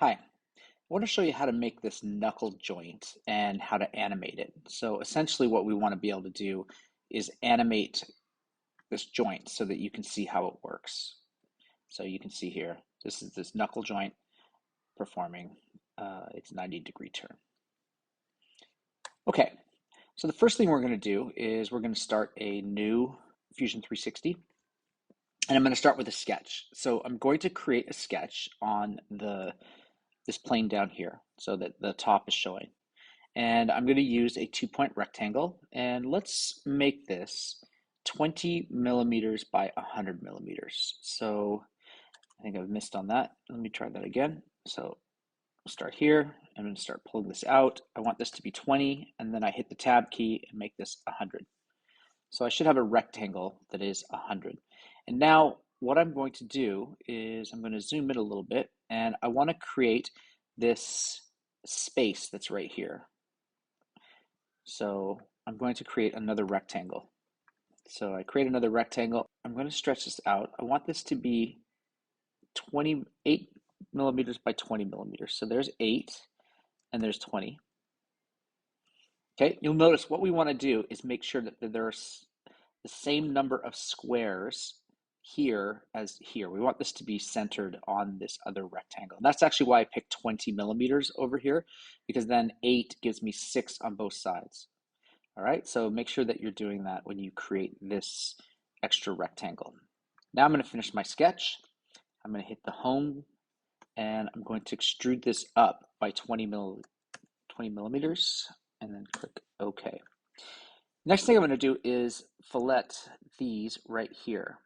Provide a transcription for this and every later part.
Hi, I want to show you how to make this knuckle joint and how to animate it. So essentially what we want to be able to do is animate this joint so that you can see how it works. So you can see here, this is this knuckle joint performing its 90-degree turn. Okay, so the first thing we're going to do is we're going to start a new Fusion 360, and I'm going to start with a sketch. So I'm going to create a sketch on this plane down here so that the top is showing. And I'm going to use a 2-point rectangle, and let's make this 20 millimeters by 100 millimeters. So I think I've missed on that. Let me try that again. So I'll start here. I'm going to start pulling this out. I want this to be 20, and then I hit the tab key and make this 100. So I should have a rectangle that is 100. And now what I'm going to do is I'm going to zoom in a little bit, and I want to create this space that's right here. So I'm going to create another rectangle. So I create another rectangle. I'm going to stretch this out. I want this to be 28 millimeters by 20 millimeters. So there's 8 and there's 20. Okay, you'll notice what we want to do is make sure that there's the same number of squares here as here. We want this to be centered on this other rectangle. And that's actually why I picked 20 millimeters over here, because then 8 gives me 6 on both sides. All right, so make sure that you're doing that when you create this extra rectangle. Now I'm going to finish my sketch. I'm going to hit the home, and I'm going to extrude this up by 20 millimeters, and then click OK. Next thing I'm going to do is fillet these right here.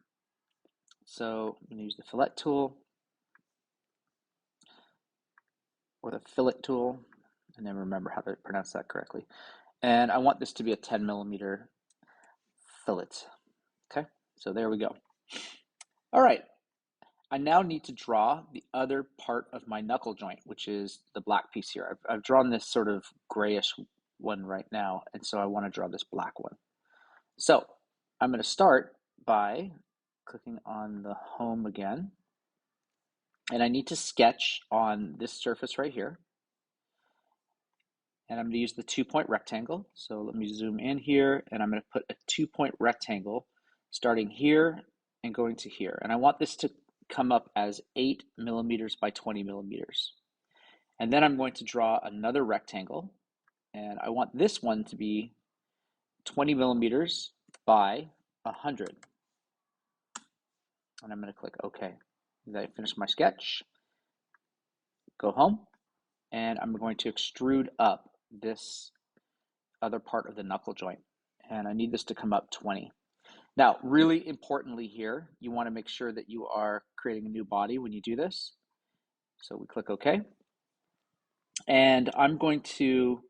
So I'm going to use the fillet tool or the fillet tool, and then remember how to pronounce that correctly. And I want this to be a 10 millimeter fillet. Okay, so there we go. All right, I now need to draw the other part of my knuckle joint, which is the black piece here. I've drawn this sort of grayish one right now, and so I want to draw this black one. So I'm going to start by clicking on the home again, and I need to sketch on this surface right here. And I'm going to use the 2-point rectangle. So let me zoom in here, and I'm going to put a 2-point rectangle starting here and going to here. And I want this to come up as 8 millimeters by 20 millimeters. And then I'm going to draw another rectangle, and I want this one to be 20 millimeters by 100. And I'm going to click OK. Then I finish my sketch, go home, and I'm going to extrude up this other part of the knuckle joint. And I need this to come up 20. Now, really importantly here, you want to make sure that you are creating a new body when you do this. So we click OK. And I'm going to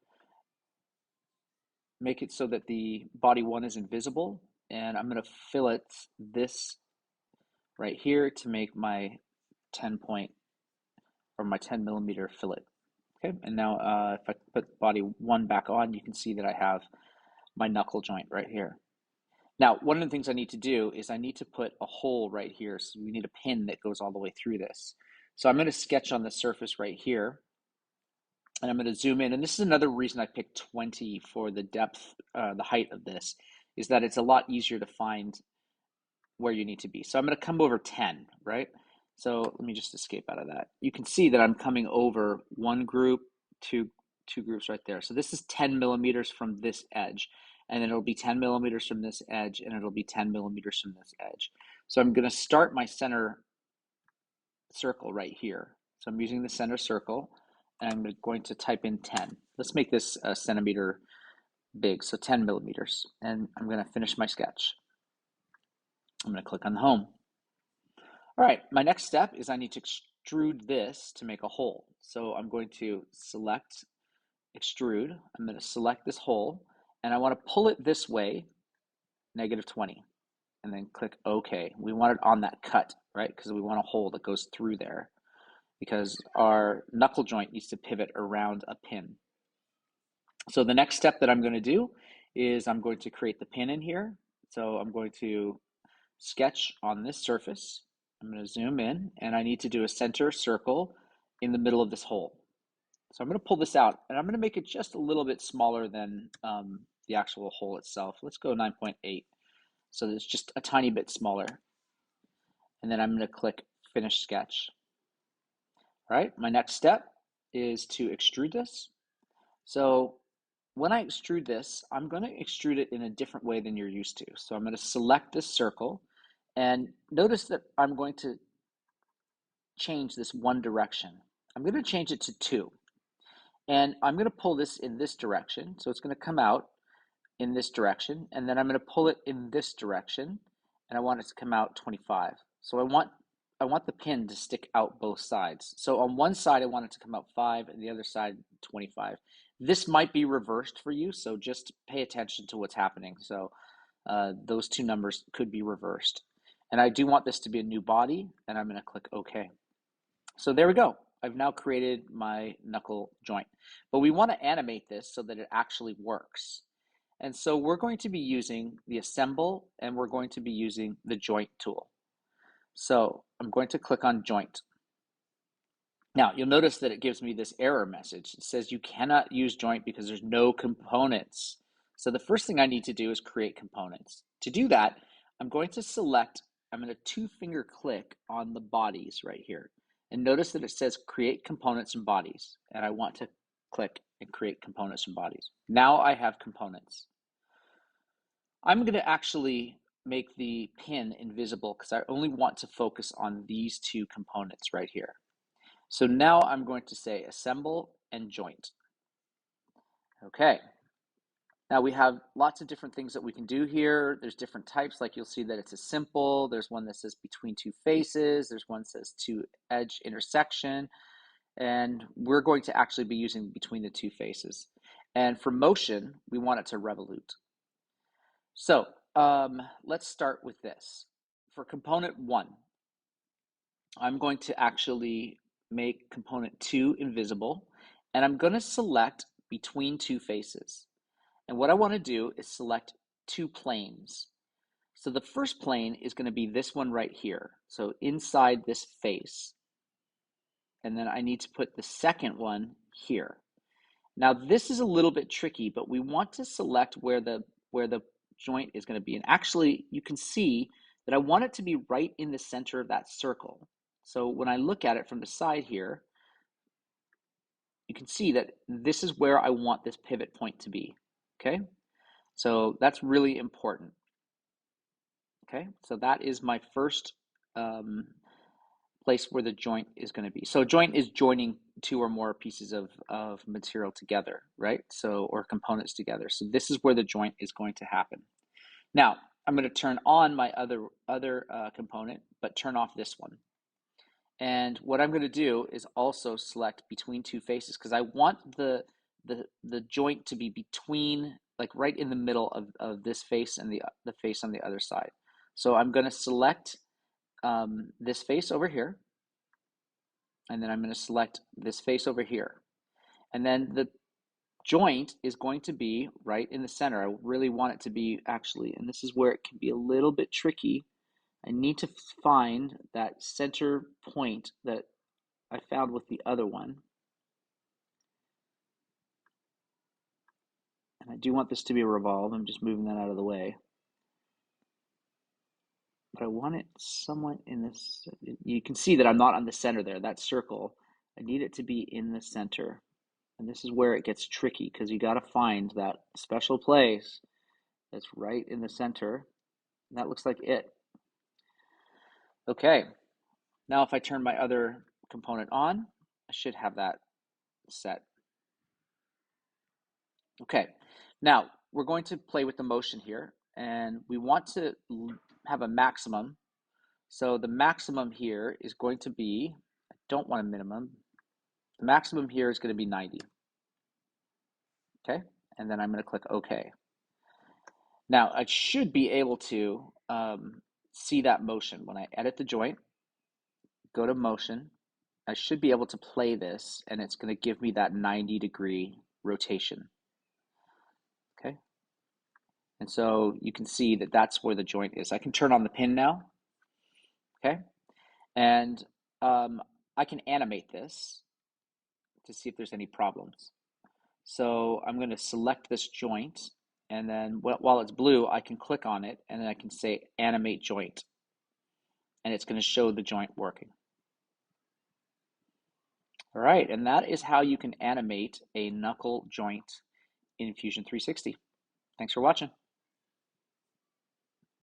make it so that the body one is invisible. And I'm going to fillet this right here to make my 10 point or my 10 millimeter fillet. Okay, and now if I put body one back on, you can see that I have my knuckle joint right here. Now, one of the things I need to do is I need to put a hole right here. So we need a pin that goes all the way through this. So I'm going to sketch on the surface right here, and I'm going to zoom in. And this is another reason I picked 20 for the depth, the height of this, is that it's a lot easier to find where you need to be. So I'm going to come over 10, right? So let me just escape out of that. You can see that I'm coming over one group, two groups right there. So this is 10 millimeters from this edge, and then it'll be 10 millimeters from this edge, and it'll be 10 millimeters from this edge. So I'm going to start my center circle right here. So I'm using the center circle, and I'm going to type in 10. Let's make this a centimeter big, so 10 millimeters. And I'm going to finish my sketch. I'm going to click on the home. All right, my next step is I need to extrude this to make a hole. So I'm going to select extrude. I'm going to select this hole, and I want to pull it this way, -20, and then click OK. We want it on that cut, right? Because we want a hole that goes through there, because our knuckle joint needs to pivot around a pin. So the next step that I'm going to do is I'm going to create the pin in here. So I'm going to sketch on this surface. I'm going to zoom in, and I need to do a center circle in the middle of this hole. So I'm going to pull this out, and I'm going to make it just a little bit smaller than the actual hole itself. Let's go 9.8. So it's just a tiny bit smaller. And then I'm going to click Finish Sketch. All right, my next step is to extrude this. So when I extrude this, I'm going to extrude it in a different way than you're used to. So I'm going to select this circle, and notice that I'm going to change this one direction. I'm going to change it to 2. And I'm going to pull this in this direction. So it's going to come out in this direction. And then I'm going to pull it in this direction. And I want it to come out 25. So I want the pin to stick out both sides. So on one side, I want it to come out 5, and the other side 25. This might be reversed for you, so just pay attention to what's happening. So those two numbers could be reversed. And I do want this to be a new body, and I'm going to click OK. So there we go. I've now created my knuckle joint. But we want to animate this so that it actually works. And so we're going to be using the assemble, and we're going to be using the joint tool. So I'm going to click on joint. Now you'll notice that it gives me this error message. It says you cannot use joint because there's no components. So the first thing I need to do is create components. To do that, I'm going to I'm going to 2-finger click on the bodies right here. And notice that it says create components and bodies. And I want to click and create components and bodies. Now I have components. I'm going to actually make the pin invisible because I only want to focus on these 2 components right here. So now I'm going to say assemble and joint. Okay. Now we have lots of different things that we can do here. There's different types, like you'll see that it's a simple. There's one that says between 2 faces. There's one that says 2 edge intersection. And we're going to actually be using between the 2 faces. And for motion, we want it to revolute. So let's start with this. For component 1, I'm going to actually make component 2 invisible, and I'm going to select between 2 faces. And what I want to do is select 2 planes. So the first plane is going to be this one right here. So inside this face. And then I need to put the second one here. Now this is a little bit tricky, but we want to select where the joint is going to be. And actually you can see that I want it to be right in the center of that circle. So when I look at it from the side here, you can see that this is where I want this pivot point to be, okay? So that's really important, okay? So that is my first place where the joint is going to be. So joint is joining 2 or more pieces of material together, right? So, or components together. So this is where the joint is going to happen. Now, I'm going to turn on my other component, but turn off this one. And what I'm going to do is also select between 2 faces because I want the joint to be between, like right in the middle of this face and the face on the other side. So I'm going to select this face over here, and then I'm going to select this face over here. And then the joint is going to be right in the center. I really want it to be actually, and this is where it can be a little bit tricky. I need to find that center point that I found with the other one. And I do want this to be a revolve. I'm just moving that out of the way. But I want it somewhat in this. You can see that I'm not on the center there, that circle. I need it to be in the center. And this is where it gets tricky because you got to find that special place that's right in the center. And that looks like it. Okay. Now if I turn my other component on, I should have that set. Okay, now we're going to play with the motion here, and we want to have a maximum. So the maximum here is going to be, I don't want a minimum, the maximum here is going to be 90. Okay, and then I'm going to click OK. Now I should be able to see that motion. When I edit the joint, go to motion, I should be able to play this, and it's going to give me that 90-degree rotation. Okay. And so you can see that that's where the joint is. I can turn on the pin now, okay? And I can animate this. to see if there's any problems. So I'm going to select this joint, and then while it's blue, I can click on it, and then I can say Animate Joint, and it's going to show the joint working. All right, and that is how you can animate a knuckle joint in Fusion 360. Thanks for watching.